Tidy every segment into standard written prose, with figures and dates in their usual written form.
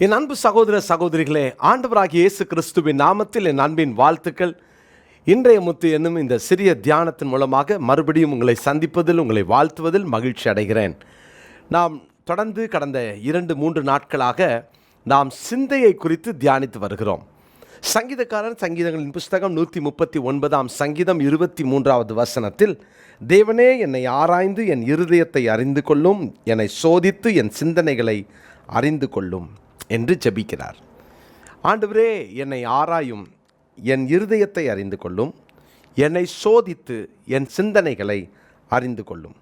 என் அன்பு சகோதர சகோதரிகளே, ஆண்டவராகிய இயேசு கிறிஸ்துவின் நாமத்தில் என் அன்பின் வாழ்த்துக்கள். இன்றைய முத்து என்னும் இந்த சிறிய தியானத்தின் மூலமாக மறுபடியும் உங்களை சந்திப்பதில், உங்களை வாழ்த்துவதில் மகிழ்ச்சி அடைகிறேன். நாம் தொடர்ந்து கடந்த 2-3 நாட்களாக நாம் சிந்தையை குறித்து தியானித்து வருகிறோம். சங்கீதக்காரன் சங்கீதங்களின் புஸ்தகம் 139 சங்கீதம் 23வது வசனத்தில், தேவனே என்னை ஆராய்ந்து என் இருதயத்தை அறிந்து கொள்ளும், என்னை சோதித்து என் சிந்தனைகளை அறிந்து கொள்ளும் என்று ஜெபிக்கிறார். ஆண்டவரே என்னை ஆராயும், என் இருதயத்தை அறிந்து கொள்ளும், என்னை சோதித்து என் சிந்தனைகளை அறிந்து கொள்ளும்.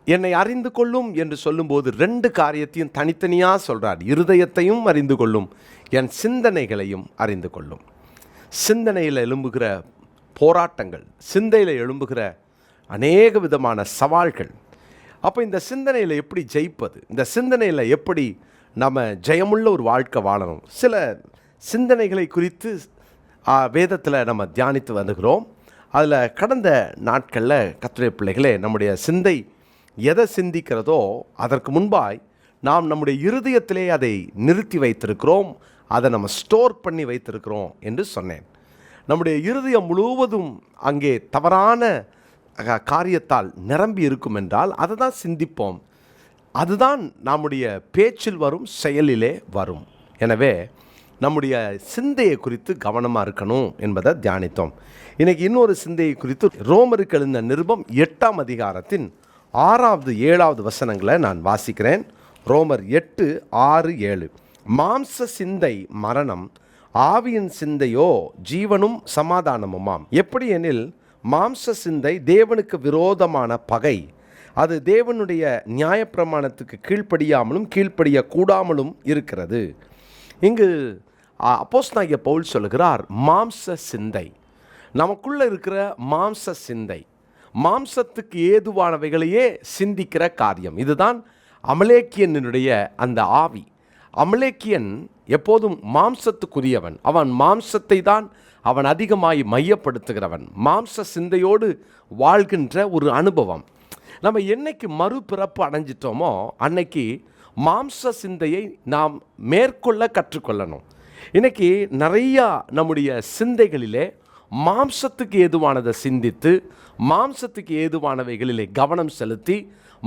என்னை அறிந்து கொள்ளும் என்று சொல்லும்போது 2 காரியத்தையும் தனித்தனியாக சொல்கிறார். இருதயத்தையும் அறிந்து கொள்ளும், என் சிந்தனைகளையும் அறிந்து கொள்ளும். சிந்தனையில் எழும்புகிற போராட்டங்கள், சிந்தையில் எழும்புகிற அநேக விதமான சவால்கள். அப்போ இந்த சிந்தனையில் எப்படி ஜெயிப்பது, இந்த சிந்தனையில் எப்படி நம்ம ஜெயமுள்ள ஒரு வாழ்க்கை வாழணும், சில சிந்தனைகளை குறித்து வேதத்தில் நம்ம தியானித்து வந்துகிறோம். அதில் கடந்த நாட்களில் கர்த்தருடைய பிள்ளைகளே, நம்முடைய சிந்தை எதை சிந்திக்கிறதோ அதற்கு முன்பாய் நாம் நம்முடைய இருதயத்திலே அதை நிறுத்தி வைத்திருக்கிறோம், அதை நம்ம ஸ்டோர் பண்ணி வைத்திருக்கிறோம் என்று சொன்னேன். நம்முடைய இருதயம் முழுவதும் அங்கே தவறான காரியத்தால் நிரம்பி இருக்கும் என்றால் அதை தான் சிந்திப்போம். அதுதான் நம்முடைய பேச்சில் வரும், செயலிலே வரும். எனவே நம்முடைய சிந்தையை குறித்து கவனமாக இருக்கணும் என்பதை தியானித்தோம். இன்றைக்கி இன்னொரு சிந்தையை குறித்து ரோமருக்கு எழுந்த நிருபம் 8ஆம் அதிகாரத்தின் 6வது 7வது வசனங்களை நான் வாசிக்கிறேன். ரோமர் 8:6-7. மாம்ச சிந்தை மரணம், ஆவியின் சிந்தையோ ஜீவனும் சமாதானமுமாம். எப்படி எனில் மாம்ச சிந்தை தேவனுக்கு விரோதமான பகை, அது தேவனுடைய நியாயப்பிரமாணத்துக்கு கீழ்ப்படியாமலும் கீழ்ப்படியக்கூடாமலும் இருக்கிறது. இங்கு அப்போஸ்தலனாகிய பவுல் சொல்லுகிறார், மாம்ச சிந்தை, நமக்குள்ளே இருக்கிற மாம்ச சிந்தை, மாம்சத்துக்கு ஏதுவானவைகளையே சிந்திக்கிற காரியம். இதுதான் அமலேக்கியனுடைய அந்த ஆவி. அமலேக்கியன் எப்போதும் மாம்சத்துக்குரியவன். அவன் மாம்சத்தை தான் அவன் அதிகமாய் மையப்படுத்துகிறவன். மாம்ச சிந்தையோடு வாழ்கின்ற ஒரு அனுபவம். நம்ம என்னைக்கு மறுபிறப்பு அடைஞ்சிட்டோமோ அன்னைக்கு மாம்ச சிந்தையை நாம் மேற்கொள்ள கற்றுக்கொள்ளணும். இன்றைக்கி நிறையா நம்முடைய சிந்தைகளிலே மாம்சத்துக்கு ஏதுவானதை சிந்தித்து, மாம்சத்துக்கு ஏதுவானவைகளிலே கவனம் செலுத்தி,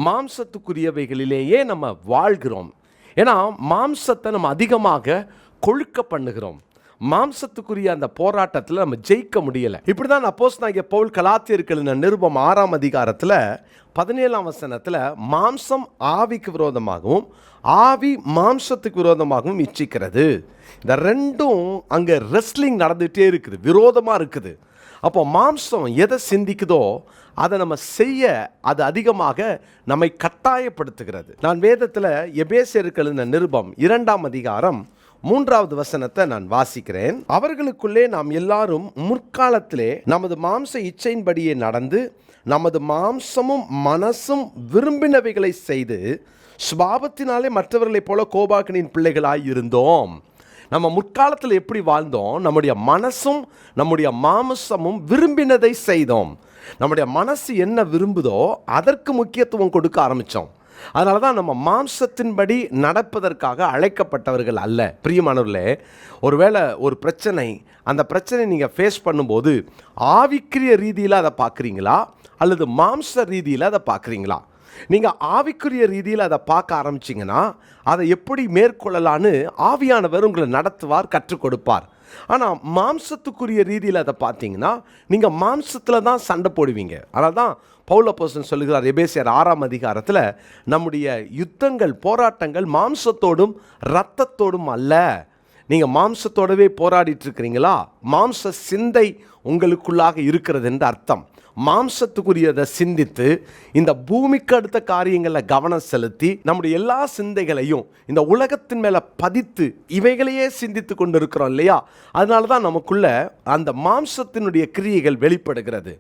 மாம்சத்துக்குரியவைகளிலேயே நம்ம வாழ்கிறோம். ஏன்னா மாம்சத்தை நம்ம அதிகமாக கொழுக்க பண்ணுகிறோம். மாம்சத்துக்குரிய அந்த போராட்டத்தில் நம்ம ஜெயிக்க முடியலை. இப்படி தான் அப்போஸ்தலனாகிய பவுல் கலாத்தியருக்கு எழுதின நிருபம் 6ஆம் அதிகாரத்தில் 17ஆம் வசனத்தில், மாம்சம் ஆவிக்கு விரோதமாகவும் ஆவி மாம்சத்துக்கு விரோதமாகவும் இச்சிக்கிறது. இந்த ரெண்டும் அங்கே ரெஸ்லிங் நடந்துகிட்டே இருக்குது, விரோதமாக இருக்குது. அப்போ மாம்சம் எதை சிந்திக்குதோ அதை நம்ம செய்ய அது அதிகமாக நம்மை கட்டாயப்படுத்துகிறது. நான் வேதத்தில் எபேசியருக்கு எழுதின நிருபம் 2ஆம் அதிகாரம் 3வது வசனத்தை நான் வாசிக்கிறேன். அவர்களுக்குள்ளே நாம் எல்லாரும் முற்காலத்திலே நமது மாம்ச இச்சையின்படியே நடந்து, நமது மாம்சமும் மனசும் விரும்பினவைகளை செய்து, சுபாவத்தினாலே மற்றவர்களைப் போல கோபாக்கினின் பிள்ளைகளாய் இருந்தோம். நம்ம முற்காலத்தில் எப்படி வாழ்ந்தோம்? நம்முடைய மனசும் நம்முடைய மாம்சமும் விரும்பினதை செய்தோம். நம்முடைய மனசு என்ன விரும்புதோ அதற்கு முக்கியத்துவம் கொடுக்க ஆரம்பித்தோம். அதனால தான் நம்ம மாம்சத்தின்படி நடப்பதற்காக அழைக்கப்பட்டவர்கள் அல்ல. பிரியமானவர்களே, ஒருவேளை ஒரு பிரச்சனை, அந்த பிரச்சனை நீங்கள் ஃபேஸ் பண்ணும்போது ஆவிக்குரிய ரீதியில் அதை பார்க்குறீங்களா அல்லது மாம்ச ரீதியில் அதை பார்க்குறீங்களா? நீங்கள் ஆவிக்குரிய ரீதியில் அதை பார்க்க ஆரம்பிச்சிங்கன்னா அதை எப்படி மேற்கொள்ளலான்னு ஆவியானவர் உங்களை நடத்துவார், கற்றுக் கொடுப்பார். ஆனால் மாம்சத்துக்குரிய ரீதியில் அதை பார்த்தீங்கன்னா நீங்கள் மாம்சத்தில் தான் சண்டை போடுவீங்க. அதனால தான் பவுல் அப்போஸ்தலன் சொல்லுகிறார் எபேசியர் 6ஆம் அதிகாரத்தில், நம்முடைய யுத்தங்கள், போராட்டங்கள் மாம்சத்தோடும் இரத்தத்தோடும் அல்ல. நீங்கள் மாம்சத்தோடவே போராடிட்டு இருக்கிறீங்களா? மாம்ச சிந்தை உங்களுக்குள்ளாக இருக்கிறது என்று அர்த்தம். மாம்சத்துக்குரியதை சிந்தித்து இந்த பூமிக்கு அடுத்த காரியங்களில் கவனம் செலுத்தி நம்முடைய எல்லா சிந்தைகளையும் இந்த உலகத்தின் மேலே பதித்து இவைகளையே சிந்தித்து கொண்டு இருக்கிறோம் இல்லையா? அதனால தான் நமக்குள்ள அந்த மாம்சத்தினுடைய கிரியைகள் வெளிப்படுகிறது.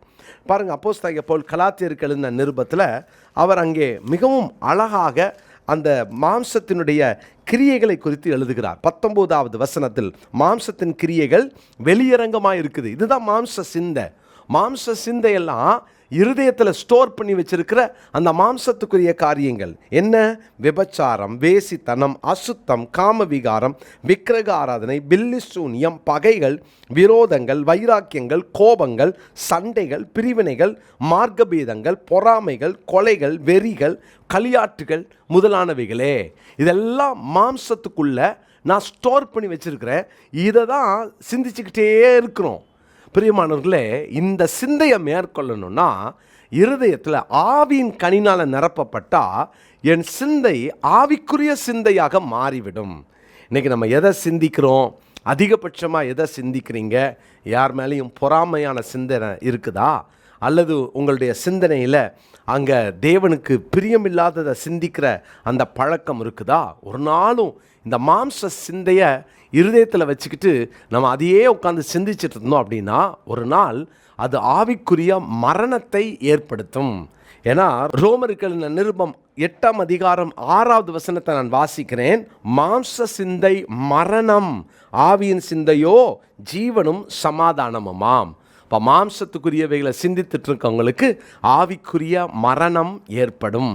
பாருங்கள், அப்போஸ்தலனாகிய பவுல் கலாத்தியருக்கு எழுதின நிருபத்தில் அவர் அங்கே மிகவும் அழகாக அந்த மாம்சத்தினுடைய கிரியைகளை குறித்து எழுதுகிறார். 19வது வசனத்தில் மாம்சத்தின் கிரியைகள் வெளியரங்கமாக இருக்குது. இதுதான் மாம்ச சிந்தை. மாம்ச சிந்தையெல்லாம் இருதயத்தில் ஸ்டோர் பண்ணி வச்சிருக்கிற அந்த மாம்சத்துக்குரிய காரியங்கள் என்ன? விபச்சாரம், வேசித்தனம், அசுத்தம், காமவிகாரம், விக்கிரக ஆராதனை, பில்லி சூனியம், பகைகள், விரோதங்கள், வைராக்கியங்கள், கோபங்கள், சண்டைகள், பிரிவினைகள், மார்க்கபேதங்கள், பொறாமைகள், கொலைகள், வெறிகள், களியாட்டுகள் முதலானவைகளே. இதெல்லாம் மாம்சத்துக்குள்ள நான் ஸ்டோர் பண்ணி வச்சிருக்கிறேன். இதை தான் சிந்திச்சுக்கிட்டே இருக்கிறோம். பிரியமானவர்களே, இந்த சிந்தையை மேற்கொள்ளணும்னா இருதயத்தில் ஆவியின் கனினால் நிரப்பப்பட்டால் என் சிந்தை ஆவிக்குரிய சிந்தையாக மாறிவிடும். இன்றைக்கி நம்ம எதை சிந்திக்கிறோம்? அதிகபட்சமாக எதை சிந்திக்கிறீங்க? யார் மேலேயும் பொறாமையான சிந்தனை இருக்குதா? அல்லது உங்களுடைய சிந்தனையில் அங்கே தேவனுக்கு பிரியமில்லாததை சிந்திக்கிற அந்த பழக்கம் இருக்குதா? ஒரு நாளும் இந்த மாம்ச சிந்தையை இருதயத்தில் வச்சுக்கிட்டு நம்ம அதையே உட்காந்து சிந்திச்சுட்டு இருந்தோம் அப்படின்னா ஒரு நாள் அது ஆவிக்குரிய மரணத்தை ஏற்படுத்தும். ஏன்னா ரோமர்கள் நிருபம் 8ஆம் அதிகாரம் 6வது வசனத்தை நான் வாசிக்கிறேன். மாம்ச சிந்தை மரணம், ஆவியின் சிந்தையோ ஜீவனும் சமாதானமுமாம். இப்போ மாம்சத்துக்குரியவைகளை சிந்தித்துட்டு இருக்கவங்களுக்கு ஆவிக்குரிய மரணம் ஏற்படும்.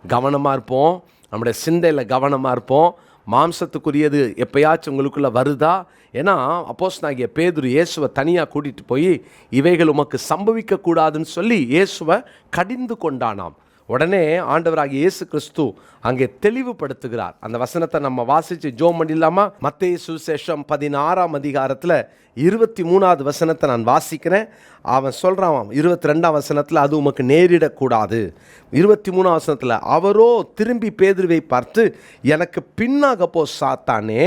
கவனமாக இருப்போம், நம்முடைய சிந்தையில் கவனமாக இருப்போம். மாம்சத்துக்குரியது எப்பயாச்சும் உங்களுக்குள்ளே வருதா? ஏன்னா அப்போஸ்தலனாகிய பேதுரு இயேசுவை தனியாக கூட்டிகிட்டு போய் இவைகள் உமக்கு சம்பவிக்கக்கூடாதுன்னு சொல்லி இயேசுவை கடிந்து கொண்டானாம். உடனே ஆண்டவராகிய இயேசு கிறிஸ்து அங்கே தெளிவுபடுத்துகிறார். அந்த வசனத்தை நம்ம வாசித்து ஜோம் பண்ணிடலாமா? மத்தேயு சுவிசேஷம் 16ஆம் அதிகாரத்தில் 23வது வசனத்தை நான் வாசிக்கிறேன். அவன் சொல்கிறான் 22ஆம் வசனத்தில், அது உமக்கு நேரிடக்கூடாது. 23ஆம் வசனத்தில், அவரோ திரும்பி பேதுருவை பார்த்து, எனக்கு பின்னாக போ சாத்தானே,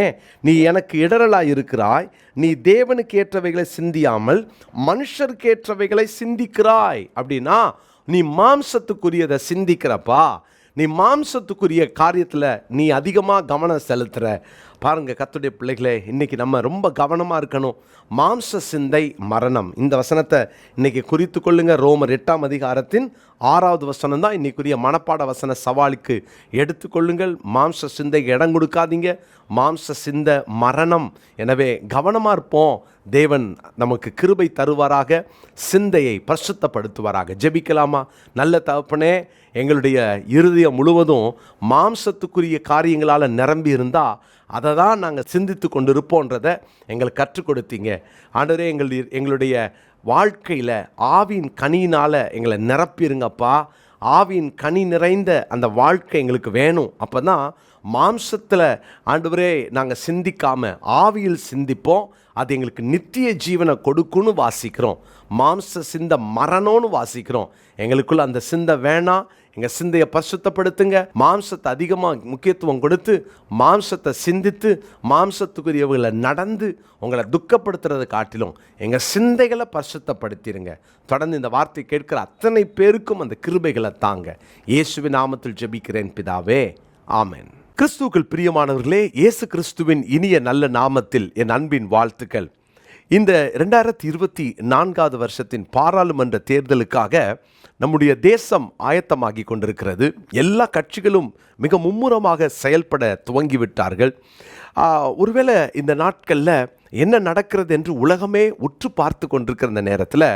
நீ எனக்கு இடரலாய் இருக்கிறாய். நீ தேவனுக்கு ஏற்றவைகளை சிந்தியாமல் மனுஷருக்கு ஏற்றவைகளை சிந்திக்கிறாய். அப்படின்னா நீ மாம்சத்துக்குரியதை சிந்திக்கிறப்பா, நீ மாம்சத்துக்குரிய காரியத்தில் நீ அதிகமாக கவனம் செலுத்துகிற. பாருங்கள் கர்த்தருடைய பிள்ளைகளே, இன்றைக்கி நம்ம ரொம்ப கவனமாக இருக்கணும். மாம்ச சிந்தை மரணம். இந்த வசனத்தை இன்றைக்கி குறித்து கொள்ளுங்கள். ரோமர் 8ஆம் அதிகாரத்தின் 6வது வசனம் தான் இன்றைக்குரிய மனப்பாட வசன சவாலுக்கு எடுத்துக்கொள்ளுங்கள். மாம்ச சிந்தைக்கு இடம் கொடுக்காதீங்க. மாம்ச சிந்தை மரணம். எனவே கவனமாக இருப்போம். தேவன் நமக்கு கிருபை தருவாராக, சிந்தையை பரிசுத்தப்படுத்துவாராக. ஜெபிக்கலாமா? நல்ல தகப்பனே, எங்களுடைய இருதயம் முழுவதும் மாம்சத்துக்குரிய காரியங்களால் நிரம்பி இருந்தால் அதை தான் நாங்கள் சிந்தித்து கொண்டு இருப்போன்றதை எங்களுக்கு கற்றுக் கொடுத்தீங்க ஆண்டவரே. எங்களுடைய வாழ்க்கையில் ஆவியின் கனியினால் எங்களை நிரப்பிருங்கப்பா. ஆவியின் கனி நிறைந்த அந்த வாழ்க்கை எங்களுக்கு வேணும். அப்போ தான் மாம்சத்தில் ஆண்டவரே நாங்கள் சிந்திக்காமல் ஆவியில் சிந்திப்போம். அது எங்களுக்கு நித்திய ஜீவனை கொடுக்குன்னு வாசிக்கிறோம். மாம்ச சிந்தை மரணம்னு வாசிக்கிறோம். எங்களுக்குள்ள அந்த சிந்தை வேணாம். எங்கள் சிந்தையை பரிசுத்தப்படுத்துங்க. மாம்சத்தை அதிகமாக முக்கியத்துவம் கொடுத்து மாம்சத்தை சிந்தித்து மாம்சத்துக்குரியவர்களை நடந்து உங்களை துக்கப்படுத்துறதை காட்டிலும் எங்கள் சிந்தைகளை பரிசுத்தப்படுத்திடுங்க. தொடர்ந்து இந்த வார்த்தை கேட்கிற அத்தனை பேருக்கும் அந்த கிருபைகளை தாங்க. இயேசுவின் நாமத்தில் ஜெபிக்கிறேன் பிதாவே, ஆமென். கிறிஸ்துவுக்குள் பிரியமானவர்களே, இயேசு கிறிஸ்துவின் இனிய நல்ல நாமத்தில் என் அன்பின் வாழ்த்துக்கள். இந்த 2024 வருஷத்தின் பாராளுமன்ற தேர்தலுக்காக நம்முடைய தேசம் ஆயத்தமாகி கொண்டிருக்கிறது. எல்லா கட்சிகளும் மிக மும்முரமாக செயல்பட துவங்கிவிட்டார்கள். ஒருவேளை இந்த நாட்களில் என்ன நடக்கிறது என்று உலகமே உற்று பார்த்து கொண்டிருக்கிற இந்த நேரத்தில்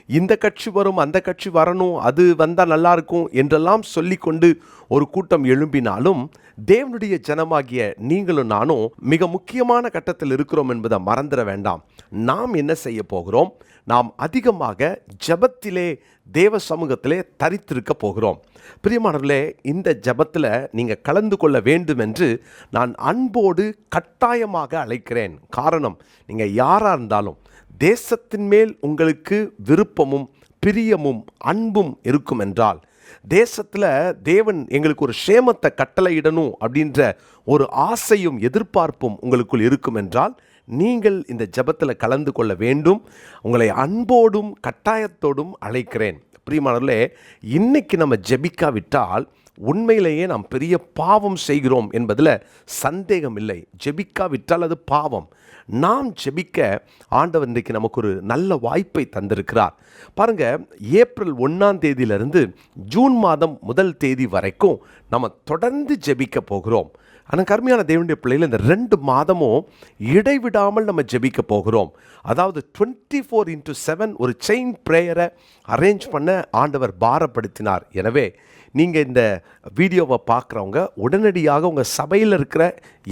இந்த கட்சி வரும், அந்த கட்சி வரணும், அது வந்தால் நல்லாயிருக்கும் என்றெல்லாம் சொல்லிக்கொண்டு ஒரு கூட்டம் எழும்பினாலும் தேவனுடைய ஜனமாகிய நீங்களும் நானும் மிக முக்கியமான கட்டத்தில் இருக்கிறோம் என்பதை மறந்துட வேண்டாம். நாம் என்ன செய்ய போகிறோம்? நாம் அதிகமாக ஜெபத்திலே தேவ சமூகத்திலே தரித்திருக்க போகிறோம். பிரியமானவர்களே, இந்த ஜெபத்தில் நீங்கள் கலந்து கொள்ள வேண்டும் என்று நான் அன்போடு கட்டாயமாக அழைக்கிறேன். காரணம், நீங்கள் யாராக இருந்தாலும் தேசத்தின் மேல் உங்களுக்கு விருப்பமும் பிரியமும் அன்பும் இருக்கும் என்றால், தேசத்தில் தேவன் எங்களுக்கு ஒரு சேமத்தை கட்டளையிடணும் அப்படின்ற ஒரு ஆசையும் எதிர்பார்ப்பும் உங்களுக்குள் இருக்கும் என்றால் நீங்கள் இந்த ஜெபத்தில் கலந்து கொள்ள வேண்டும். உங்களை அன்போடும் கட்டாயத்தோடும் அழைக்கிறேன். பிரியமானவர்களே, இன்னைக்கு நம்ம ஜெபிக்காவிட்டால் உண்மையிலேயே நாம் பெரிய பாவம் செய்கிறோம் என்பதில் சந்தேகம் இல்லை. ஜெபிக்காவிட்டால் அது பாவம். நாம் ஜெபிக்க ஆண்டவர் இன்றைக்கு நமக்கு ஒரு நல்ல வாய்ப்பை தந்திருக்கிறார். பாருங்க, ஏப்ரல் 1ஆம் தேதியிலிருந்து ஜூன் மாதம் 1 தேதி வரைக்கும் நம்ம தொடர்ந்து ஜெபிக்க போகிறோம். ஆனால் கருமையான தேவனுடைய பிள்ளைகள் இந்த 2 மாதமும் இடைவிடாமல் நம்ம ஜெபிக்க போகிறோம். அதாவது 24/7 ஒரு செயின் ப்ரேயரை அரேஞ்ச் பண்ண ஆண்டவர் பாரப்படுத்தினார். எனவே நீங்கள் இந்த வீடியோவை பார்க்குறவங்க உடனடியாக உங்கள் சபையில் இருக்கிற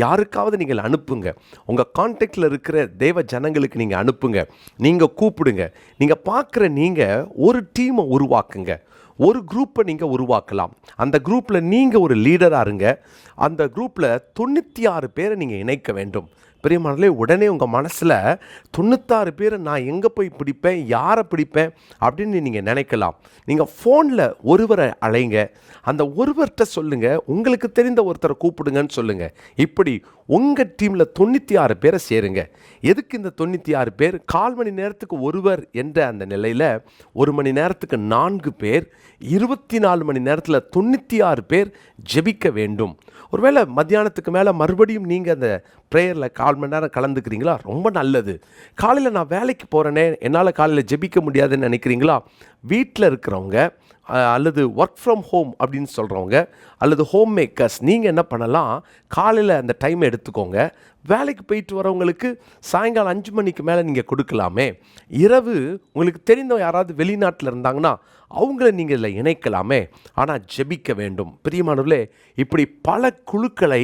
யாருக்காவது நீங்கள் அனுப்புங்க. உங்கள் கான்டாக்டில் இருக்கிற தேவ ஜனங்களுக்கு நீங்கள் அனுப்புங்க. நீங்கள் கூப்பிடுங்க. நீங்கள் பார்க்குற நீங்கள் ஒரு டீமை உருவாக்குங்க. ஒரு குரூப்பை நீங்கள் உருவாக்கலாம். அந்த குரூப்பில் நீங்கள் ஒரு லீடராக இருங்க. அந்த குரூப்பில் 96 பேரை நீங்கள் இணைக்க வேண்டும். பிரியமானவர்களே, உடனே உங்கள் மனசில் 96 பேரை நான் எங்கே போய் பிடிப்பேன், யாரை பிடிப்பேன் அப்படின்னு நீங்கள் நினைக்கலாம். நீங்கள் ஃபோனில் ஒருவரை அழைங்க. அந்த ஒருவர்கிட்ட சொல்லுங்கள், உங்களுக்கு தெரிந்த ஒருத்தரை கூப்பிடுங்கன்னு சொல்லுங்கள். இப்படி உங்கள் டீமில் 96 பேரை சேருங்க. எதுக்கு இந்த 96 பேர்? 1/4 மணி நேரத்துக்கு ஒருவர் என்ற அந்த நிலையில் 1 மணி நேரத்துக்கு 4 பேர், 24 மணி நேரத்தில் 96 பேர் ஜெபிக்க வேண்டும். ஒருவேளை மத்தியானத்துக்கு மேலே மறுபடியும் நீங்கள் அந்த ப்ரேயரில் 1/4 மணி நேரம் கலந்துக்கிறீங்களா? ரொம்ப நல்லது. காலையில் நான் வேலைக்கு போகிறேனே, என்னால் காலையில் ஜெபிக்க முடியாதுன்னு நினைக்கிறீங்களா? வீட்டில் இருக்கிறவங்க அல்லது ஒர்க் ஃப்ரம் ஹோம் அப்படின்னு சொல்கிறவங்க அல்லது ஹோம் மேக்கர்ஸ், நீங்கள் என்ன பண்ணலாம், காலையில் அந்த டைமை எடுத்துக்கோங்க. வேலைக்கு போயிட்டு வரவங்களுக்கு சாயங்காலம் 5 மணிக்கு மேலே நீங்கள் கொடுக்கலாமே. இரவு உங்களுக்கு தெரிந்தவங்க யாராவது வெளிநாட்டில் இருந்தாங்கன்னா அவங்கள நீங்கள் இதில் இணைக்கலாமே. ஆனால் ஜெபிக்க வேண்டும். பிரியமானவர்களே, இப்படி பல குழுக்களை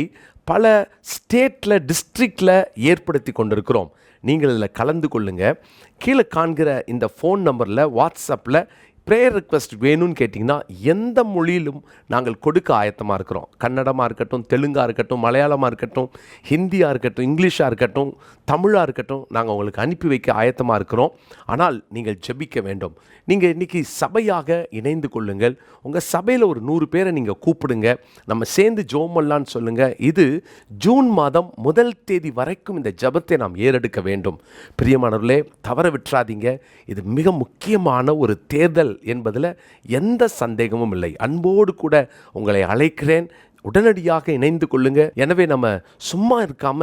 பல ஸ்டேட்டில் டிஸ்ட்ரிக்டில் ஏற்படுத்தி கொண்டிருக்கிறோம். நீங்கள் இதில் கலந்து கொள்ளுங்கள். கீழே காண்கிற இந்த ஃபோன் நம்பரில் வாட்ஸ்அப்பில் ப்ரேயர் ரிக்வெஸ்ட் வேணும்னு கேட்டிங்கன்னா எந்த மொழியிலும் நாங்கள் கொடுக்க ஆயத்தமாக இருக்கிறோம். கன்னடமாக இருக்கட்டும், தெலுங்காக இருக்கட்டும், மலையாளமாக இருக்கட்டும், ஹிந்தியாக இருக்கட்டும், இங்கிலீஷாக இருக்கட்டும், தமிழாக இருக்கட்டும், நாங்கள் உங்களுக்கு அனுப்பி வைக்க ஆயத்தமாக இருக்கிறோம். ஆனால் நீங்கள் ஜெபிக்க வேண்டும். நீங்கள் இன்றைக்கி சபையாக இணைந்து கொள்ளுங்கள். உங்கள் சபையில் ஒரு 100 பேரை நீங்கள் கூப்பிடுங்க. நம்ம சேர்ந்து ஜெபம் பண்ணலான்னு சொல்லுங்கள். இது ஜூன் மாதம் 1 தேதி வரைக்கும் இந்த ஜெபத்தை நாம் ஏறெடுக்க வேண்டும். பிரியமானவர்களே, தவற விட்டுறாதீங்க. இது மிக முக்கியமான ஒரு தேர்தல் என்பதில் எந்த சந்தேகமும் இல்லை. அன்போடு கூட உங்களை அழைக்கிறேன். உடனடியாக இணைந்து கொள்ளுங்க. எனவே நம்ம சும்மா இருக்காம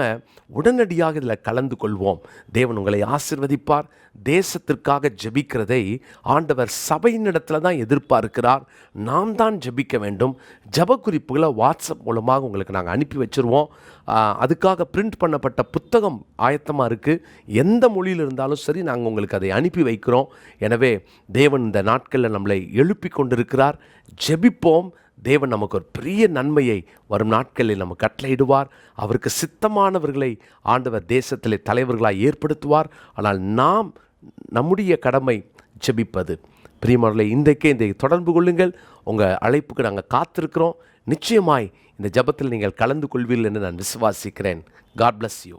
உடனடியாக இதில் கலந்து கொள்வோம். தேவன் உங்களை ஆசீர்வதிப்பார். தேசத்திற்காக ஜெபிக்கிறதை ஆண்டவர் சபையினிடத்தில் தான் எதிர்பார்க்கிறார். நாம் தான் ஜெபிக்க வேண்டும். ஜெப குறிப்புகளை வாட்ஸ்அப் மூலமாக உங்களுக்கு நாங்கள் அனுப்பி வச்சுருவோம். அதுக்காக பிரிண்ட் பண்ணப்பட்ட புத்தகம் ஆயத்தமாக இருக்குது. எந்த மொழியில் இருந்தாலும் சரி, நாங்கள் உங்களுக்கு அதை அனுப்பி வைக்கிறோம். எனவே தேவன் இந்த நாட்களில் நம்மளை எழுப்பி கொண்டிருக்கிறார். ஜெபிப்போம். தேவன் நமக்கு ஒரு பெரிய நன்மையை வரும் நாட்களில் நம்ம கட்டளையிடுவார். அவருக்கு சித்தமானவர்களை ஆண்டவர் தேசத்திலே தலைவர்களாக ஏற்படுத்துவார். ஆனால் நாம் நம்முடைய கடமை ஜெபிப்பது. பிரியமானவர்களே, இன்றைக்கே இதை தொடர்பு கொள்ளுங்கள். உங்கள் அழைப்புக்கு நாங்கள் காத்திருக்கிறோம். நிச்சயமாய் இந்த ஜெபத்தில் நீங்கள் கலந்து கொள்வீர்கள் என்று நான் விசுவாசிக்கிறேன். God bless you.